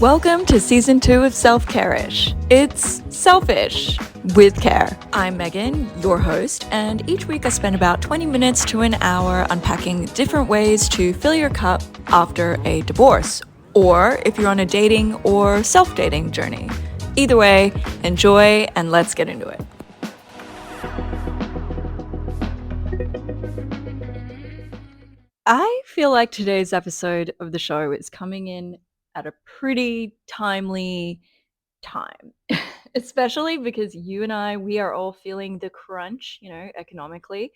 Welcome to season 2 of Self-Care-ish. It's selfish with care. I'm Megan, your host, and each week I spend about 20 minutes to an hour unpacking different ways to fill your cup after a divorce, or if you're on a dating or self-dating journey. Either way, enjoy and let's get into it. I feel like today's episode of the show is coming in at a pretty timely time, especially because you and we are all feeling the crunch, economically.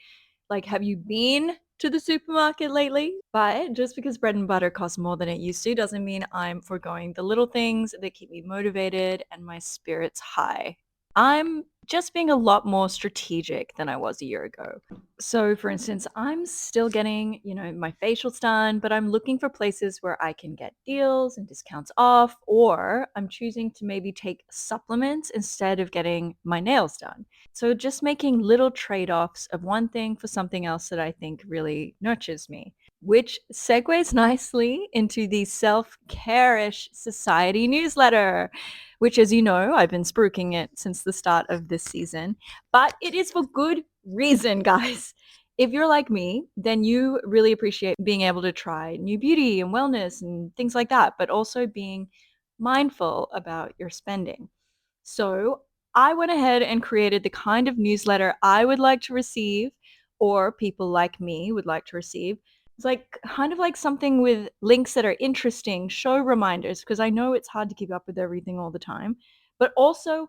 Like, have you been to the supermarket lately? But just because bread and butter costs more than it used to doesn't mean I'm foregoing the little things that keep me motivated and my spirits high. I'm just being a lot more strategic than I was a year ago. So, for instance, I'm still getting, my facials done, but I'm looking for places where I can get deals and discounts off, or I'm choosing to maybe take supplements instead of getting my nails done. So, just making little trade offs of one thing for something else that I think really nurtures me, which segues nicely into the Self-Care-ish Society newsletter, which, as you know, I've been spruiking it since the start of this season, but it is for good reason, guys. If you're like me, then you really appreciate being able to try new beauty and wellness and things like that, but also being mindful about your spending. So I went ahead and created the kind of newsletter I would like to receive, or people like me would like to receive. It's like kind of like something with links that are interesting, show reminders, because I know it's hard to keep up with everything all the time, but also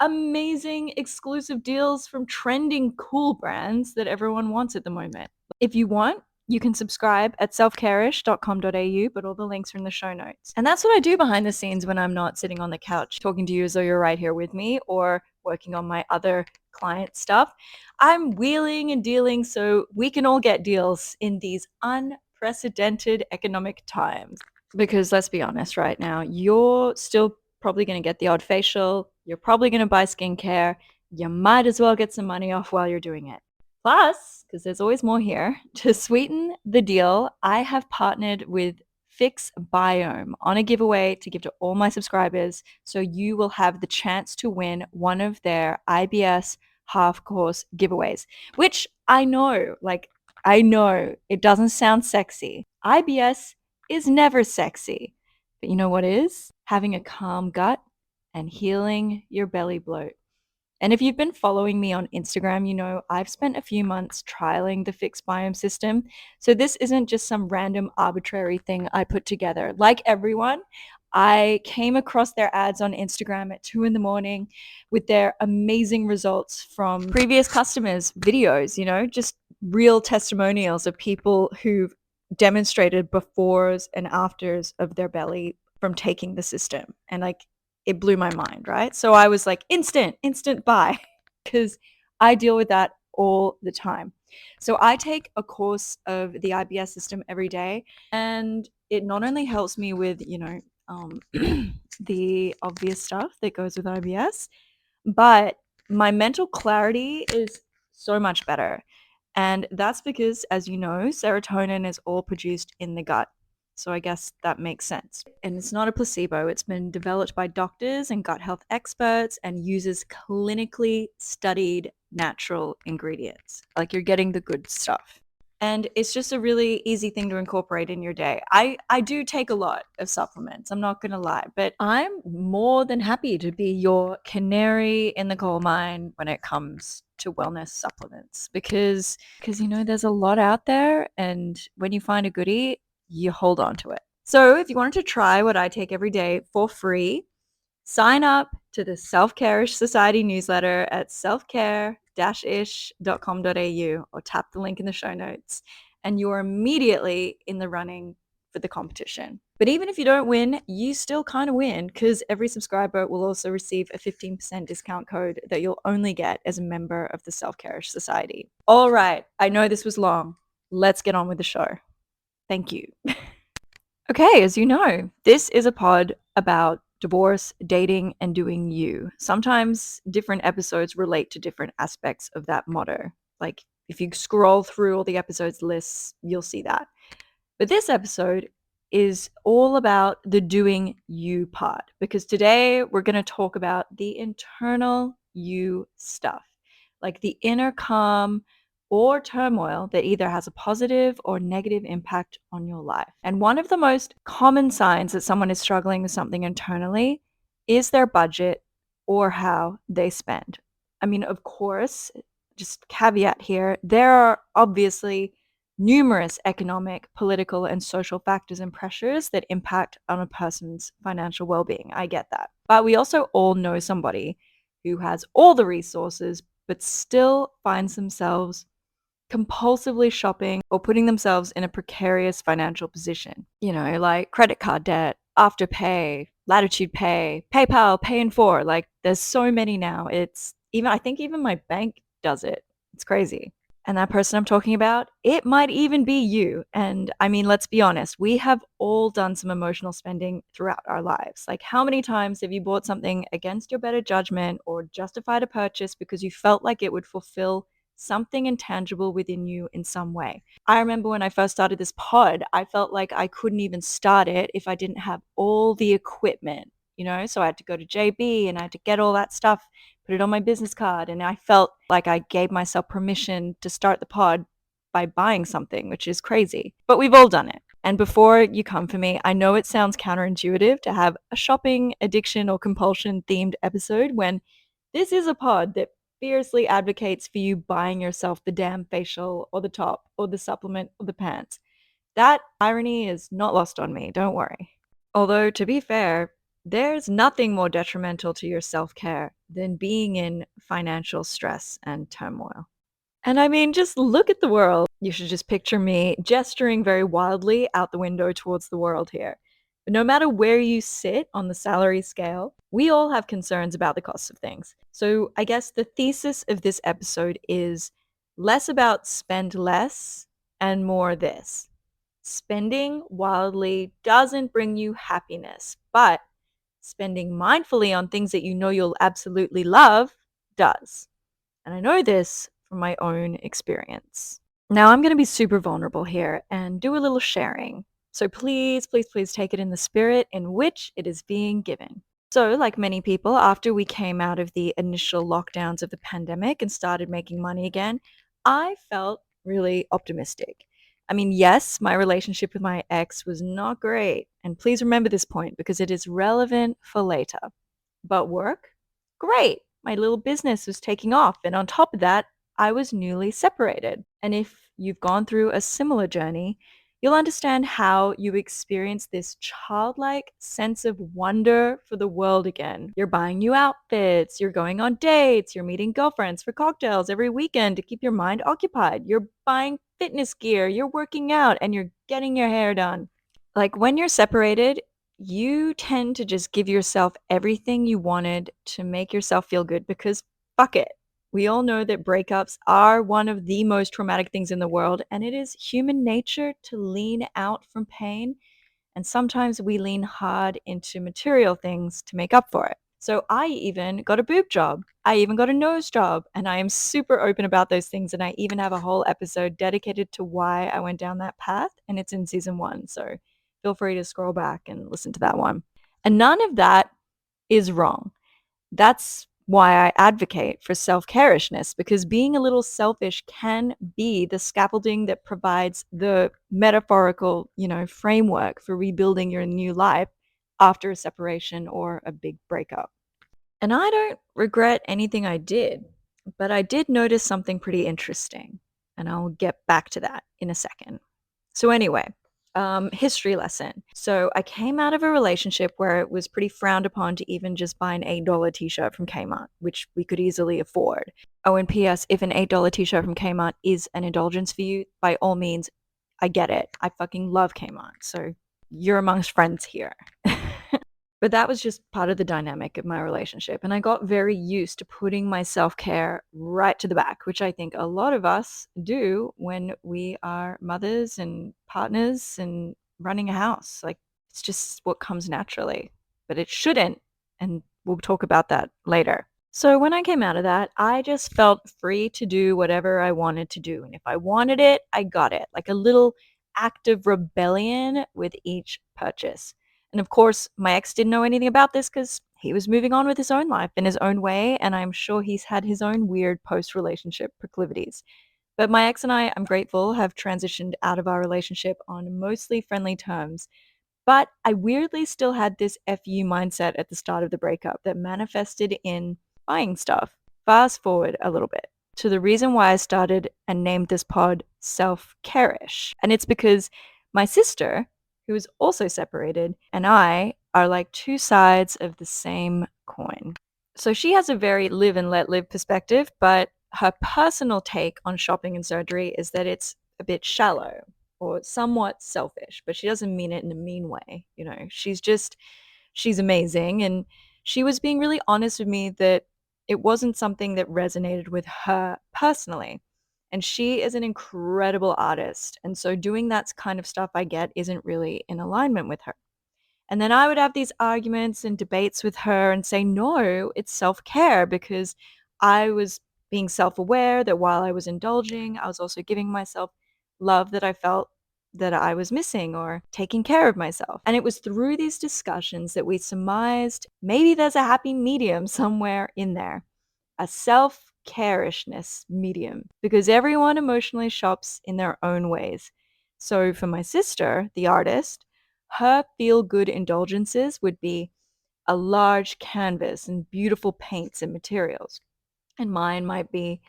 amazing exclusive deals from trending cool brands that everyone wants at the moment. If you want, you can subscribe at selfcareish.com.au, but all the links are in the show notes. And that's what I do behind the scenes when I'm not sitting on the couch talking to you as though you're right here with me or working on my other client stuff. I'm wheeling and dealing so we can all get deals in these unprecedented economic times. Because let's be honest, right now, you're still probably going to get the odd facial. You're probably going to buy skincare. You might as well get some money off while you're doing it. Plus, because there's always more here, to sweeten the deal, I have partnered with Fix Biome on a giveaway to give to all my subscribers. So you will have the chance to win one of their IBS half course giveaways, which I know it doesn't sound sexy. IBS is never sexy. But you know what is? Having a calm gut and healing your belly bloat. And if you've been following me on Instagram, you know I've spent a few months trialing the Fixed Biome system. So this isn't just some random arbitrary thing I put together. Like everyone, I came across their ads on Instagram at 2 a.m. with their amazing results from previous customers' videos, just real testimonials of people who've demonstrated befores and afters of their belly from taking the system. And it blew my mind, right? So I was like, instant buy, because I deal with that all the time. So I take a course of the IBS system every day, and it not only helps me with, the obvious stuff that goes with IBS, but my mental clarity is so much better. And that's because, as you know, serotonin is all produced in the gut. So I guess that makes sense. And it's not a placebo. It's been developed by doctors and gut health experts and uses clinically studied natural ingredients. Like, you're getting the good stuff. And it's just a really easy thing to incorporate in your day. I do take a lot of supplements, I'm not going to lie, but I'm more than happy to be your canary in the coal mine when it comes to wellness supplements, because there's a lot out there, and when you find a goodie, you hold on to it. So if you wanted to try what I take every day for free, sign up to the Self-Care-ish Society newsletter at selfcare-ish.com.au or tap the link in the show notes, and you're immediately in the running for the competition. But even if you don't win, you still kind of win, because every subscriber will also receive a 15% discount code that you'll only get as a member of the Self-Care-ish Society. All right, I know this was long. Let's get on with the show. Thank you. Okay, as you know, this is a pod about divorce, dating, and doing you. Sometimes different episodes relate to different aspects of that motto. Like, if you scroll through all the episodes lists, you'll see that. But this episode is all about the doing you part, because today we're going to talk about the internal you stuff, like the inner calm or turmoil that either has a positive or negative impact on your life. And one of the most common signs that someone is struggling with something internally is their budget or how they spend. I mean, of course, just caveat here, there are obviously numerous economic, political, and social factors and pressures that impact on a person's financial well-being. I get that. But we also all know somebody who has all the resources but still finds themselves compulsively shopping or putting themselves in a precarious financial position. Like credit card debt, Afterpay, Latitude Pay, PayPal, Pay in 4. Like there's so many now. I think even my bank does it. It's crazy. And that person I'm talking about, it might even be you. And I mean, let's be honest, we have all done some emotional spending throughout our lives. Like, how many times have you bought something against your better judgment or justified a purchase because you felt like it would fulfill something intangible within you in some way? I remember when I first started this pod, I felt like I couldn't even start it if I didn't have all the equipment, So I had to go to JB and I had to get all that stuff, put it on my business card, and I felt like I gave myself permission to start the pod by buying something, which is crazy. But we've all done it. And before you come for me, I know it sounds counterintuitive to have a shopping addiction or compulsion themed episode when this is a pod that fiercely advocates for you buying yourself the damn facial or the top or the supplement or the pants. That irony is not lost on me, don't worry. Although, to be fair, there's nothing more detrimental to your self-care than being in financial stress and turmoil. And I mean, just look at the world. You should just picture me gesturing very wildly out the window towards the world here. But no matter where you sit on the salary scale, we all have concerns about the cost of things. So I guess the thesis of this episode is less about spend less and more this. Spending wildly doesn't bring you happiness, but spending mindfully on things that you know you'll absolutely love does. And I know this from my own experience. Now, I'm going to be super vulnerable here and do a little sharing. So please, please, please take it in the spirit in which it is being given. So, like many people, after we came out of the initial lockdowns of the pandemic and started making money again, I felt really optimistic. I mean, yes, my relationship with my ex was not great. And please remember this point because it is relevant for later. But work? Great. My little business was taking off. And on top of that, I was newly separated. And if you've gone through a similar journey, you'll understand how you experience this childlike sense of wonder for the world again. You're buying new outfits, you're going on dates, you're meeting girlfriends for cocktails every weekend to keep your mind occupied. You're buying fitness gear, you're working out, and you're getting your hair done. Like when you're separated, you tend to just give yourself everything you wanted to make yourself feel good because fuck it. We all know that breakups are one of the most traumatic things in the world, and it is human nature to lean out from pain. And sometimes we lean hard into material things to make up for it. So I even got a boob job. I even got a nose job. And I am super open about those things. And I even have a whole episode dedicated to why I went down that path. And it's in season 1. So feel free to scroll back and listen to that one. And none of that is wrong. That's why I advocate for self-carishness, because being a little selfish can be the scaffolding that provides the metaphorical, framework for rebuilding your new life after a separation or a big breakup. And I don't regret anything I did, but I did notice something pretty interesting, and I'll get back to that in a second. So anyway, history lesson. So I came out of a relationship where it was pretty frowned upon to even just buy an $8 t-shirt from Kmart, which we could easily afford. Oh, and P.S., if an $8 t-shirt from Kmart is an indulgence for you, by all means, I get it. I fucking love Kmart. So you're amongst friends here. But that was just part of the dynamic of my relationship. And I got very used to putting my self-care right to the back, which I think a lot of us do when we are mothers and partners and running a house. Like, it's just what comes naturally, but it shouldn't. And we'll talk about that later. So when I came out of that, I just felt free to do whatever I wanted to do. And if I wanted it, I got it. Like a little act of rebellion with each purchase. And of course, my ex didn't know anything about this because he was moving on with his own life in his own way, and I'm sure he's had his own weird post relationship proclivities. But my ex and I, I'm grateful, have transitioned out of our relationship on mostly friendly terms. But I weirdly still had this FU mindset at the start of the breakup that manifested in buying stuff. Fast forward a little bit to the reason why I started and named this pod Self Carish. And it's because my sister, who is also separated, and I are like two sides of the same coin. So she has a very live and let live perspective, but her personal take on shopping and surgery is that it's a bit shallow or somewhat selfish, but she doesn't mean it in a mean way. She's amazing. And she was being really honest with me that it wasn't something that resonated with her personally. And she is an incredible artist. And so doing that kind of stuff I get isn't really in alignment with her. And then I would have these arguments and debates with her and say, no, it's self care because I was being self aware that while I was indulging, I was also giving myself love that I felt that I was missing or taking care of myself. And it was through these discussions that we surmised maybe there's a happy medium somewhere in there, a self carishness medium, because everyone emotionally shops in their own ways. So for my sister, the artist, her feel good indulgences would be a large canvas and beautiful paints and materials. And mine might be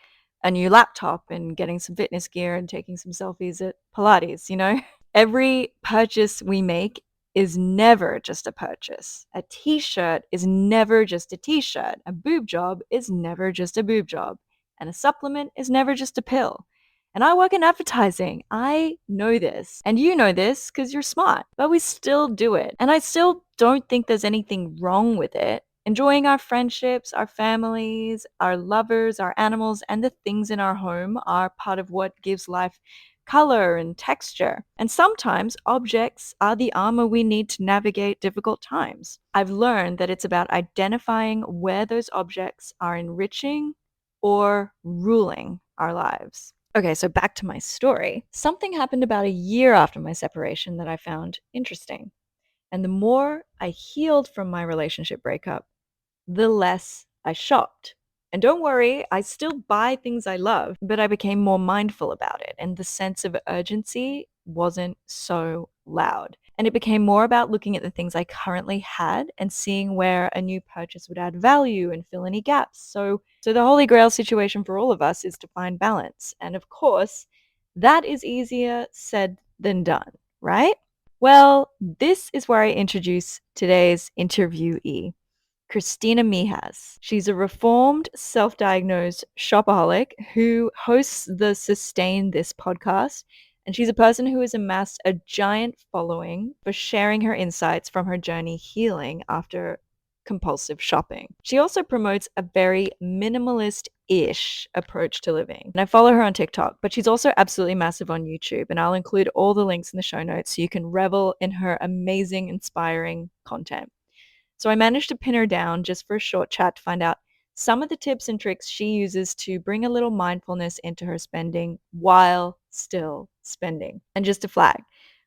a new laptop and getting some fitness gear and taking some selfies at Pilates. Every purchase we make is never just a purchase. A t shirt is never just a t shirt. A boob job is never just a boob job. And a supplement is never just a pill. And I work in advertising. I know this. And you know this because you're smart. But we still do it. And I still don't think there's anything wrong with it. Enjoying our friendships, our families, our lovers, our animals, and the things in our home are part of what gives life color and texture. And sometimes objects are the armor we need to navigate difficult times. I've learned that it's about identifying where those objects are enriching or ruling our lives. Okay, so back to my story. Something happened about a year after my separation that I found interesting. And the more I healed from my relationship breakup, the less I shopped. And don't worry, I still buy things I love, but I became more mindful about it, and the sense of urgency wasn't so loud. And it became more about looking at the things I currently had and seeing where a new purchase would add value and fill any gaps. So the holy grail situation for all of us is to find balance. And of course, that is easier said than done, right? Well, this is where I introduce today's interviewee. Christina Mychas. She's a reformed, self diagnosed shopaholic who hosts the Sustain This podcast. And she's a person who has amassed a giant following for sharing her insights from her journey healing after compulsive shopping. She also promotes a very minimalist-ish approach to living. And I follow her on TikTok, but she's also absolutely massive on YouTube. And I'll include all the links in the show notes so you can revel in her amazing, inspiring content. So I managed to pin her down just for a short chat to find out some of the tips and tricks she uses to bring a little mindfulness into her spending while still spending. And just a flag,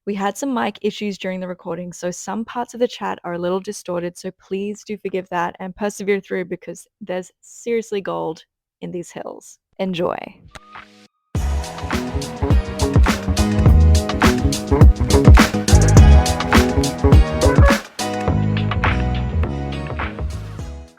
we had some mic issues during the recording, so some parts of the chat are a little distorted. So please do forgive that and persevere through because there's seriously gold in these hills. Enjoy.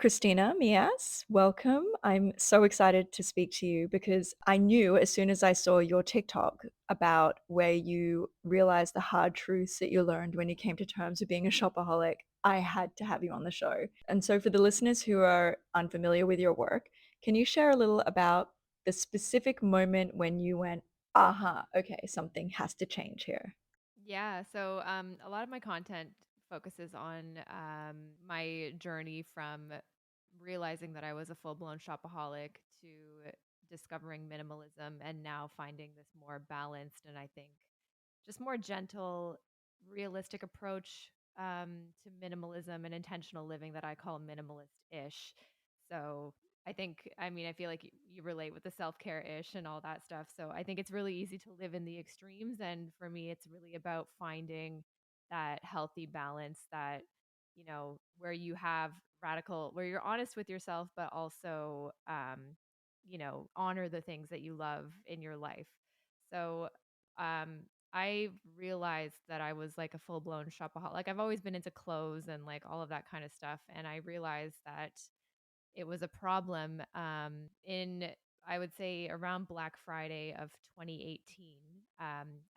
Christina Mychas, welcome. I'm so excited to speak to you because I knew as soon as I saw your TikTok about where you realized the hard truths that you learned when you came to terms with being a shopaholic, I had to have you on the show. And so, for the listeners who are unfamiliar with your work, can you share a little about the specific moment when you went, aha, okay, something has to change here? Yeah, so a lot of my content focuses on my journey from realizing that I was a full blown shopaholic to discovering minimalism and now finding this more balanced and I think just more gentle, realistic approach to minimalism and intentional living that I call minimalist-ish. So I think, I mean, I feel like you relate with the self care ish and all that stuff. So I think it's really easy to live in the extremes. And for me, it's really about finding that healthy balance that, where you have radical, where you're honest with yourself, but also, honor the things that you love in your life. So, um, I realized that I was like a full blown shopaholic. Like I've always been into clothes and like all of that kind of stuff. And I realized that it was a problem in, I would say, around Black Friday of 2018.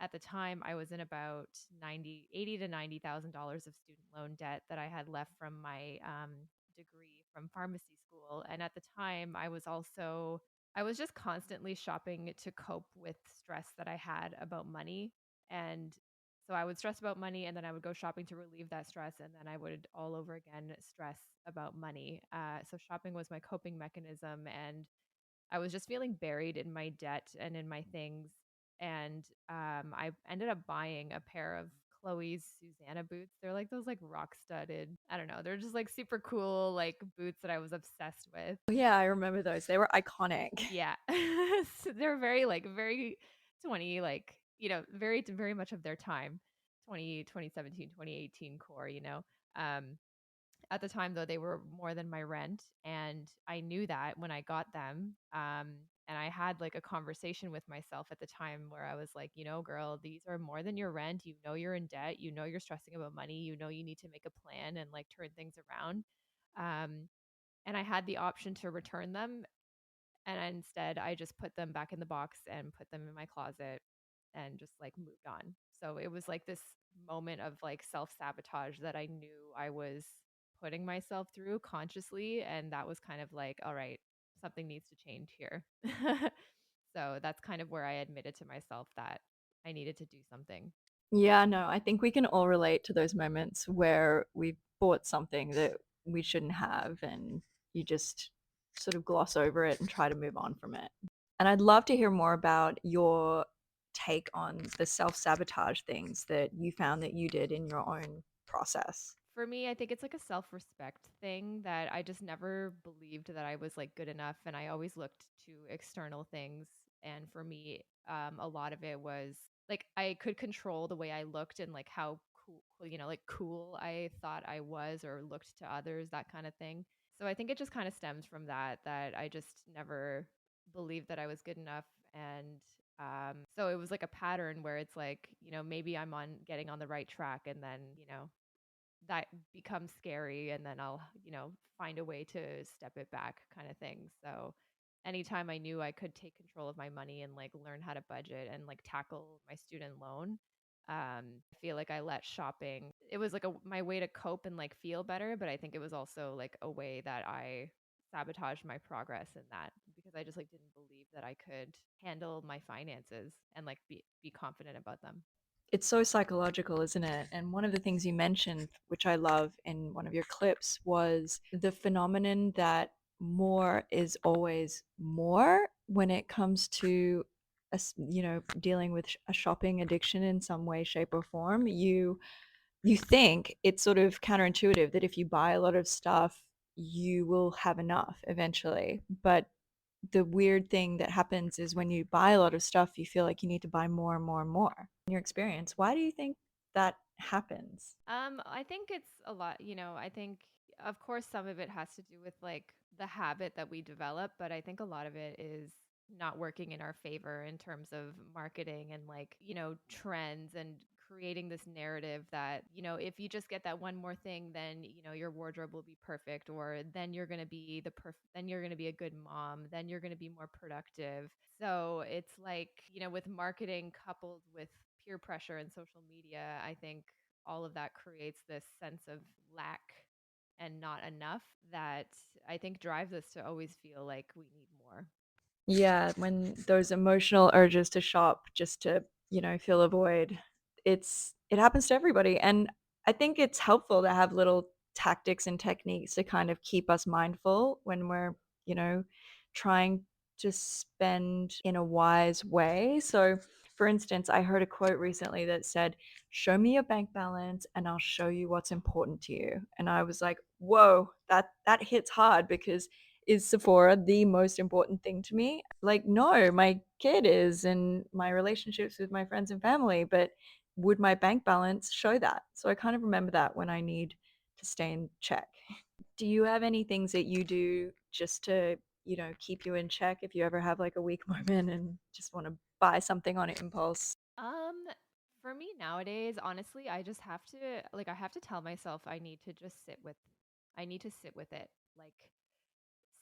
At the time, I was in about 80 to $90,000 of student loan debt that I had left from my degree from pharmacy school. And at the time, I was just constantly shopping to cope with stress that I had about money. And so I would stress about money and then I would go shopping to relieve that stress. And then I would all over again stress about money. So shopping was my coping mechanism. And I was just feeling buried in my debt and in my things. And I ended up buying a pair of Chloe's Susanna boots. They're like those like rock studded, I don't know, they're just like super cool, like boots that I was obsessed with. Oh, yeah, I remember those. They were iconic. Yeah. So they're very 20, like, very, very much of their time, 2017, 2018 core, Um, at the time, though, they were more than my rent. And I knew that when I got them. And I had like a conversation with myself at the time where I was like, girl, these are more than your rent. You know, you're in debt. You know, you're stressing about money. You know, you need to make a plan and like turn things around. Um, and I had the option to return them, and instead, I just put them back in the box and put them in my closet and just like moved on. So it was like this moment of like self sabotage that I knew I was putting myself through consciously. And that was kind of like, all right, something needs to change here. So that's kind of where I admitted to myself that I needed to do something. Yeah, no, I think we can all relate to those moments where we bought something that we shouldn't have, and you just sort of gloss over it and try to move on from it. And I'd love to hear more about your take on the self-sabotage things that you found that you did in your own process. For me, I think it's like a self-respect thing that I just never believed that I was like good enough, and I always looked to external things. And for me, a lot of it was like I could control the way I looked and like how like cool I thought I was or looked to others, that kind of thing. So I think it just kind of stems from that I just never believed that I was good enough. And so it was like a pattern where it's like, maybe I'm on getting on the right track, and then, that becomes scary, and then I'll, find a way to step it back, kind of thing. So anytime I knew I could take control of my money and like learn how to budget and like tackle my student loan, I feel like I let shopping, it was like my way to cope and like feel better, but I think it was also like a way that I sabotaged my progress in that, because I just like didn't believe that I could handle my finances and like be confident about them. It's so psychological, isn't it? And one of the things you mentioned, which I love in one of your clips, was the phenomenon that more is always more when it comes to dealing with a shopping addiction in some way, shape, or form. You think it's sort of counterintuitive that if you buy a lot of stuff, you will have enough eventually. But the weird thing that happens is when you buy a lot of stuff, you feel like you need to buy more and more and more. In your experience, why do you think that happens? I think it's a lot, I think of course some of it has to do with like the habit that we develop, but I think a lot of it is not working in our favor in terms of marketing and like, trends and creating this narrative that, if you just get that one more thing, then, your wardrobe will be perfect, or then you're going to be then you're going to be a good mom, then you're going to be more productive. So it's like, with marketing coupled with peer pressure and social media, I think all of that creates this sense of lack and not enough that I think drives us to always feel like we need more. Yeah, when those emotional urges to shop just to, fill a void, it happens to everybody. And I think it's helpful to have little tactics and techniques to kind of keep us mindful when we're, you know, trying to spend in a wise way. So, for instance, I heard a quote recently that said, "Show me your bank balance and I'll show you what's important to you." And I was like, "Whoa, that hits hard because is Sephora the most important thing to me? Like, no, my kid is and my relationships with my friends and family, but would my bank balance show that? So I kind of remember that when I need to stay in check. Do you have any things that you do just to, keep you in check if you ever have like a weak moment and just want to buy something on impulse? Um, for me nowadays, honestly, I just have to like I have to tell myself I need to sit with it. Like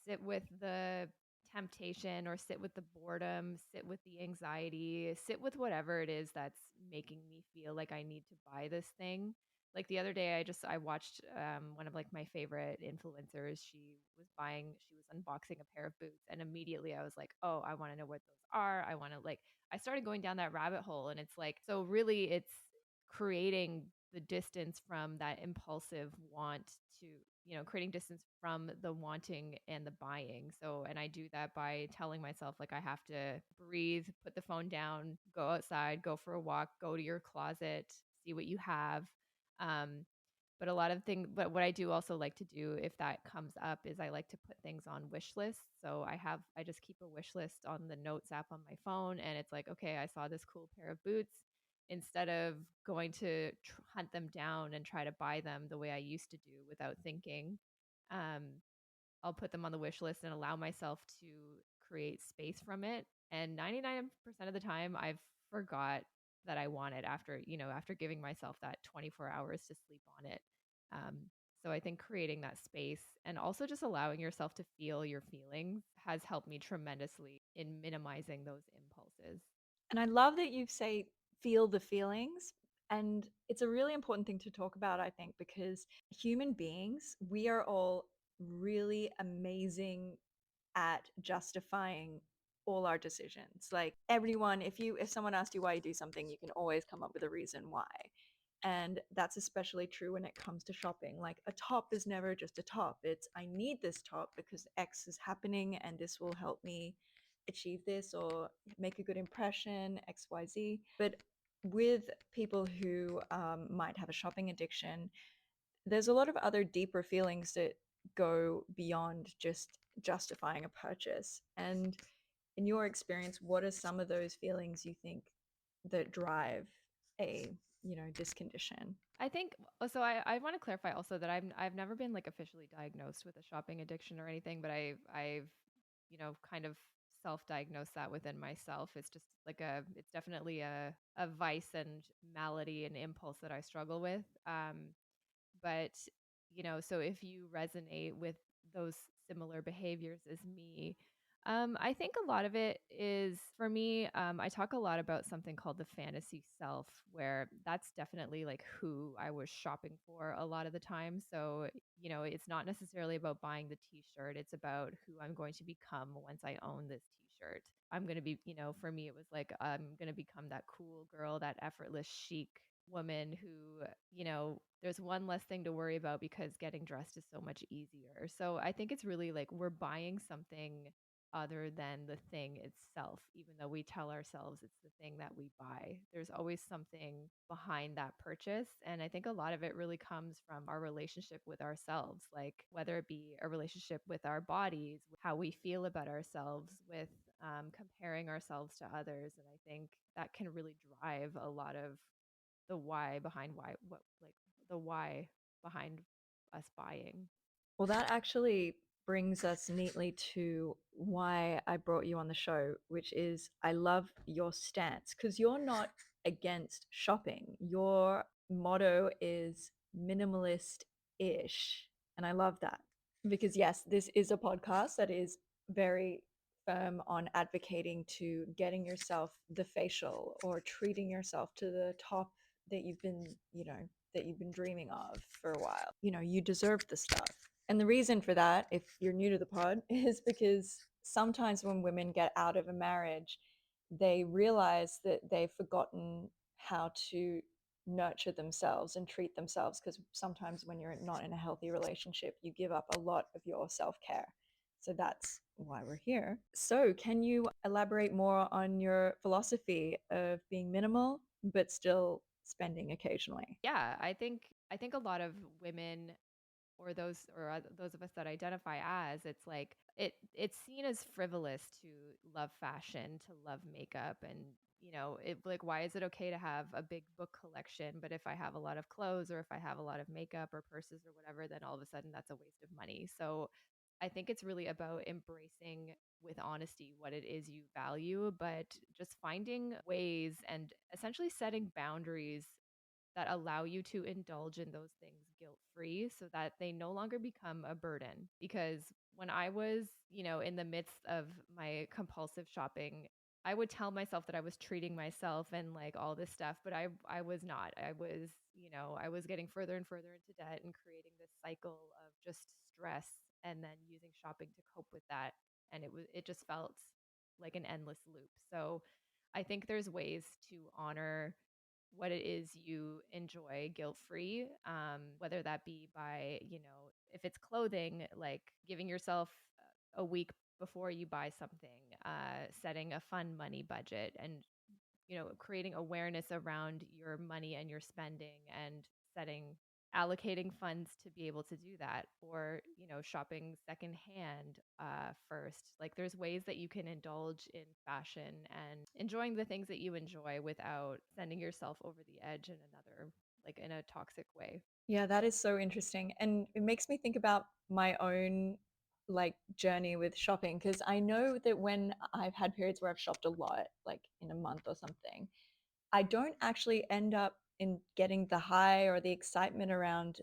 sit with the temptation or sit with the boredom, sit with the anxiety, sit with whatever it is that's making me feel like I need to buy this thing. Like the other day I watched one of like my favorite influencers. She was unboxing a pair of boots and immediately I was like, "Oh, I want to know what those are. I want to like." I started going down that rabbit hole and it's like so really it's creating the distance from that impulsive want to, creating distance from the wanting and the buying. So, and I do that by telling myself, like, I have to breathe, put the phone down, go outside, go for a walk, go to your closet, see what you have. Um, but what I do also like to do if that comes up is I like to put things on wish lists. So I just keep a wish list on the notes app on my phone and it's like, okay, I saw this cool pair of boots. Instead of going to hunt them down and try to buy them the way I used to do without thinking, um, I'll put them on the wish list and allow myself to create space from it. And 99% of the time, I've forgot that I want it after, after giving myself that 24 hours to sleep on it. Um, so I think creating that space and also just allowing yourself to feel your feelings has helped me tremendously in minimizing those impulses. And I love that you say feel the feelings. And it's a really important thing to talk about, I think, because human beings, we are all really amazing at justifying all our decisions. Like everyone, if someone asked you why you do something, you can always come up with a reason why. And that's especially true when it comes to shopping. Like a top is never just a top. It's I need this top because X is happening and this will help me achieve this or make a good impression, XYZ. But with people who might have a shopping addiction, there's a lot of other deeper feelings that go beyond just justifying a purchase. And in your experience, what are some of those feelings you think that drive a, this condition? I think so. I want to clarify also that I've never been like officially diagnosed with a shopping addiction or anything, but I've kind of self-diagnosed that within myself. It's just like it's definitely a vice and malady and impulse that I struggle with. But, so if you resonate with those similar behaviors as me, I think a lot of it is for me. I talk a lot about something called the fantasy self, where that's definitely like who I was shopping for a lot of the time. So, it's not necessarily about buying the t shirt, it's about who I'm going to become once I own this t shirt. I'm going to be, for me, it was like, I'm going to become that cool girl, that effortless chic woman who, there's one less thing to worry about because getting dressed is so much easier. So I think it's really like we're buying something other than the thing itself, even though we tell ourselves it's the thing that we buy. There's always something behind that purchase. And I think a lot of it really comes from our relationship with ourselves, like whether it be a relationship with our bodies, how we feel about ourselves, with comparing ourselves to others. And I think that can really drive a lot of the why behind the why behind us buying. Well, that actually brings us neatly to why I brought you on the show, which is I love your stance because you're not against shopping. Your motto is minimalist-ish. And I love that because, yes, this is a podcast that is very firm on advocating to getting yourself the facial or treating yourself to the top that you've been dreaming of for a while. You deserve the stuff. And the reason for that, if you're new to the pod, is because sometimes when women get out of a marriage, they realize that they've forgotten how to nurture themselves and treat themselves. Because sometimes when you're not in a healthy relationship, you give up a lot of your self care. So that's why we're here. So, can you elaborate more on your philosophy of being minimal, but still spending occasionally? Yeah, I think a lot of women or those of us that identify as, it's like it's seen as frivolous to love fashion, to love makeup, and it like, why is it okay to have a big book collection, but if I have a lot of clothes or if I have a lot of makeup or purses or whatever, then all of a sudden that's a waste of money. So I think it's really about embracing with honesty what it is you value, but just finding ways and essentially setting boundaries that allow you to indulge in those things guilt free so that they no longer become a burden. Because when I was, in the midst of my compulsive shopping, I would tell myself that I was treating myself and like all this stuff, but I was not. I was getting further and further into debt and creating this cycle of just stress and then using shopping to cope with that, and it just felt like an endless loop. So I think there's ways to honor what it is you enjoy guilt free, whether that be by, if it's clothing, like giving yourself a week before you buy something, setting a fun money budget, and creating awareness around your money and your spending, and setting allocating funds to be able to do that, or shopping secondhand first. Like, there's ways that you can indulge in fashion and enjoying the things that you enjoy without sending yourself over the edge in another, like, in a toxic way. Yeah, that is so interesting. And it makes me think about my own like journey with shopping because I know that when I've had periods where I've shopped a lot, like in a month or something, I don't actually end up in getting the high or the excitement around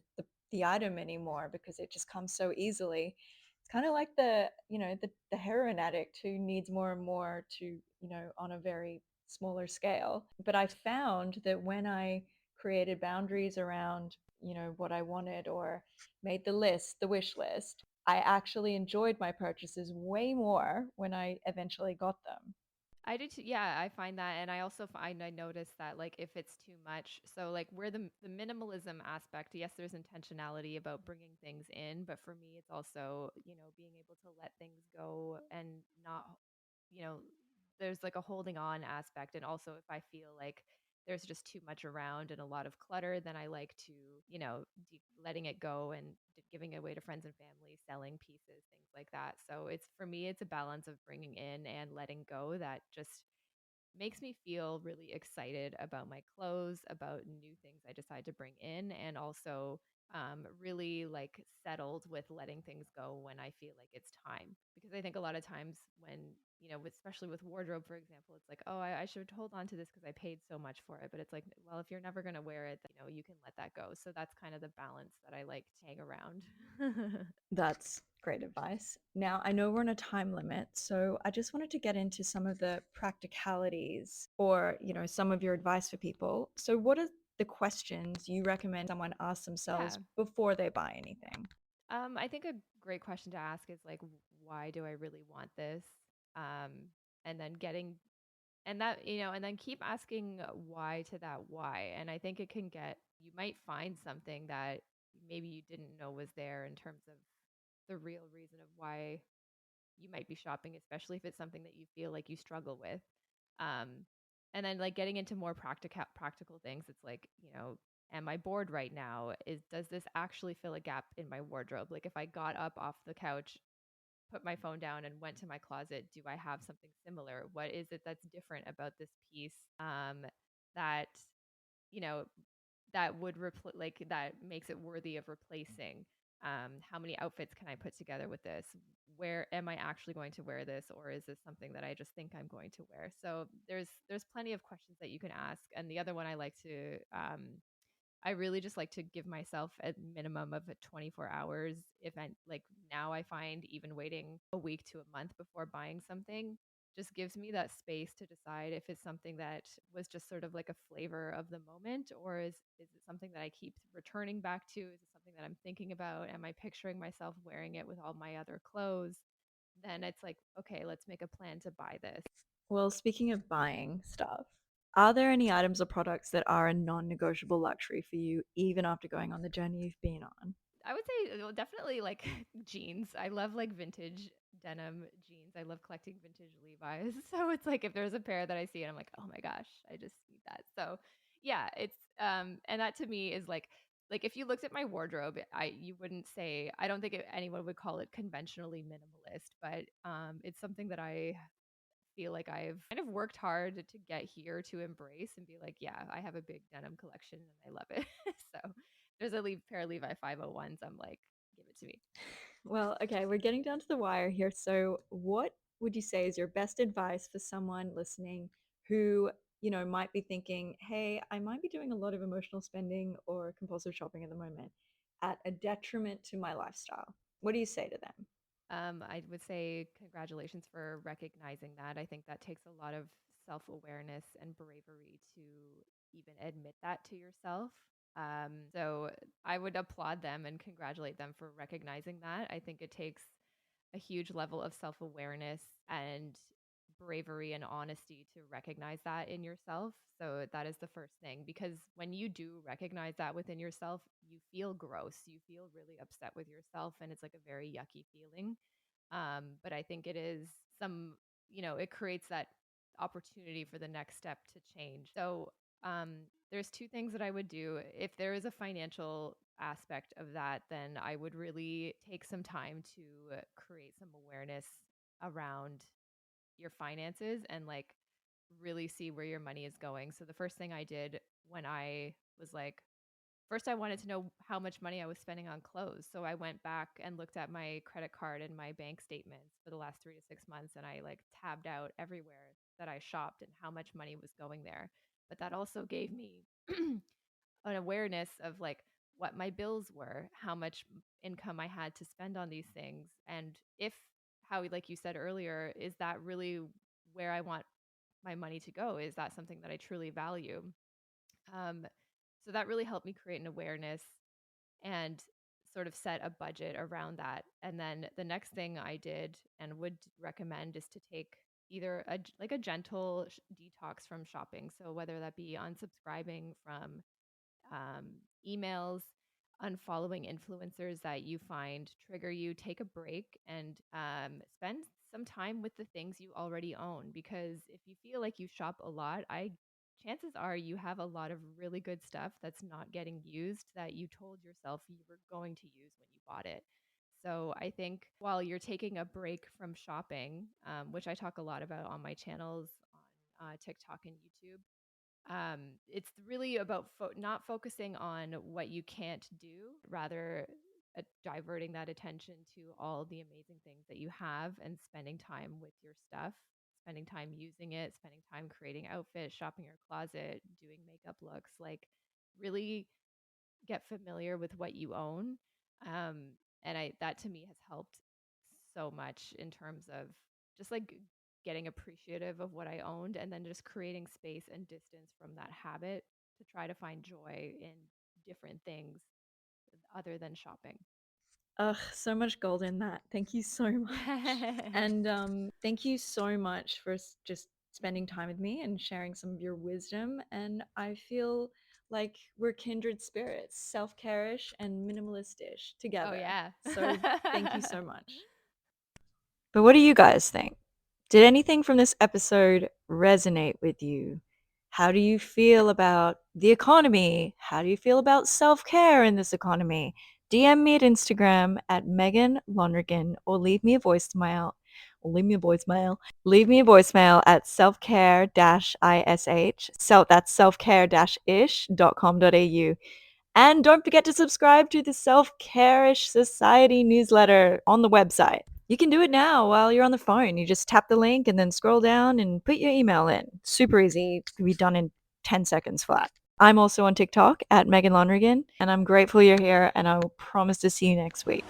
the item anymore because it just comes so easily. It's kind of like the heroin addict who needs more and more to, on a very smaller scale. But I found that when I created boundaries around, what I wanted or made the list, the wish list, I actually enjoyed my purchases way more when I eventually got them. I do too. Yeah, I find that, and I also find I notice that, like, if it's too much, so like where the minimalism aspect, yes, there's intentionality about bringing things in, but for me, it's also being able to let things go and not, you know, there's like a holding on aspect, and also if I feel like there's just too much around and a lot of clutter, then I like to, letting it go and giving it away to friends and family, selling pieces, things like that. So it's for me, it's a balance of bringing in and letting go that just makes me feel really excited about my clothes, about new things I decide to bring in, and also really like settled with letting things go when I feel like it's time. Because I think a lot of times when, especially with wardrobe, for example, it's like, oh, I should hold on to this because I paid so much for it. But it's like, well, if you're never going to wear it, then, you can let that go. So that's kind of the balance that I like to hang around. That's great advice. Now, I know we're on a time limit, so I just wanted to get into some of the practicalities or, some of your advice for people. So, what are the questions you recommend someone ask Yeah. themselves before they buy anything? I think a great question to ask is like, why do I really want this? Um, and then getting, and that, and then keep asking why to that why. And I think it can get, you might find something that maybe you didn't know was there in terms of the real reason of why you might be shopping, especially if it's something that you feel like you struggle with. Um, and then like getting into more practical things, it's like, am I bored right now? Does this actually fill a gap in my wardrobe? Like, if I got up off the couch, put my phone down and went to my closet, do I have something similar? What is it that's different about this piece, that you know that would like that makes it worthy of replacing? How many outfits can I put together with this? Where am I actually going to wear this, or is this something that I just think I'm going to wear? So there's plenty of questions that you can ask. And the other one I like to, I really just like to give myself a minimum of 24 hours. If I like, now I find even waiting a week to a month before buying something just gives me that space to decide if it's something that was just sort of like a flavor of the moment, or is it something that I keep returning back to? Is it something that I'm thinking about? Am I picturing myself wearing it with all my other clothes? Then it's like, okay, let's make a plan to buy this. Well, speaking of buying stuff, are there any items or products that are a non negotiable luxury for you, even after going on the journey you've been on? I would say, well, definitely like jeans. I love like vintage denim jeans. I love collecting vintage Levi's. So it's like if there's a pair that I see and I'm like, oh my gosh, I just need that. So yeah, it's and that to me is like like if you looked at my wardrobe, you wouldn't say, I don't think anyone would call it conventionally minimalist, but it's something that I feel like I've kind of worked hard to get here to embrace and be like, yeah, I have a big denim collection and I love it. So there's a pair of Levi 501s. I'm like, give it to me. Well, okay, we're getting down to the wire here. So, what would you say is your best advice for someone listening who, might be thinking, hey, I might be doing a lot of emotional spending or compulsive shopping at the moment at a detriment to my lifestyle? What do you say to them? I would say congratulations for recognizing that. I think that takes a lot of self awareness and bravery to even admit that to yourself. So I would applaud them and congratulate them for recognizing that. I think it takes a huge level of self awareness and bravery and honesty to recognize that in yourself. So that is the first thing, because when you do recognize that within yourself, you feel gross. You feel really upset with yourself, and it's like a very yucky feeling. But I think it is it creates that opportunity for the next step to change. So there's two things that I would do. If there is a financial aspect of that, then I would really take some time to create some awareness around your finances and like really see where your money is going. So the first thing I did when I was like, first, I wanted to know how much money I was spending on clothes. So I went back and looked at my credit card and my bank statements for the last 3 to 6 months. And I like tabbed out everywhere that I shopped and how much money was going there. But that also gave me an awareness of like what my bills were, how much income I had to spend on these things. And if, how, like you said earlier, is that really where I want my money to go? Is that something that I truly value? Um, so that really helped me create an awareness and sort of set a budget around that. And then the next thing I did and would recommend is to take either like a gentle detox from shopping. So whether that be unsubscribing from um, emails, unfollowing influencers that you find trigger you, take a break and spend some time with the things you already own. Because if you feel like you shop a lot, chances are you have a lot of really good stuff that's not getting used that you told yourself you were going to use when you bought it. So I think while you're taking a break from shopping, which I talk a lot about on my channels on TikTok and YouTube, it's really about not focusing on what you can't do, rather diverting that attention to all the amazing things that you have and spending time with your stuff, spending time using it, spending time creating outfits, shopping your closet, doing makeup looks, like really get familiar with what you own. Um, and that to me has helped so much in terms of just like getting appreciative of what I owned and then just creating space and distance from that habit to try to find joy in different things other than shopping. Ugh, so much gold in that. Thank you so much. And thank you so much for just spending time with me and sharing some of your wisdom. And I feel like we're kindred spirits, self care-ish and minimalist-ish Oh, together. yeah. So thank you so much. But what do you guys think? Did anything from this episode resonate with you? How do you feel about the economy? How do you feel about self care in this economy? DM me at Instagram at Megan Lonergan or leave me a voicemail. Leave me a voicemail at selfcare-ish. So that's selfcare-ish.com.au. And don't forget to subscribe to the Self Care-ish Society newsletter on the website. You can do it now while you're on the phone. You just tap the link and then scroll down and put your email in. Super easy. It can be done in 10 seconds flat. I'm also on TikTok at Megan Lonergan, and I'm grateful you're here, and I will promise to see you next week.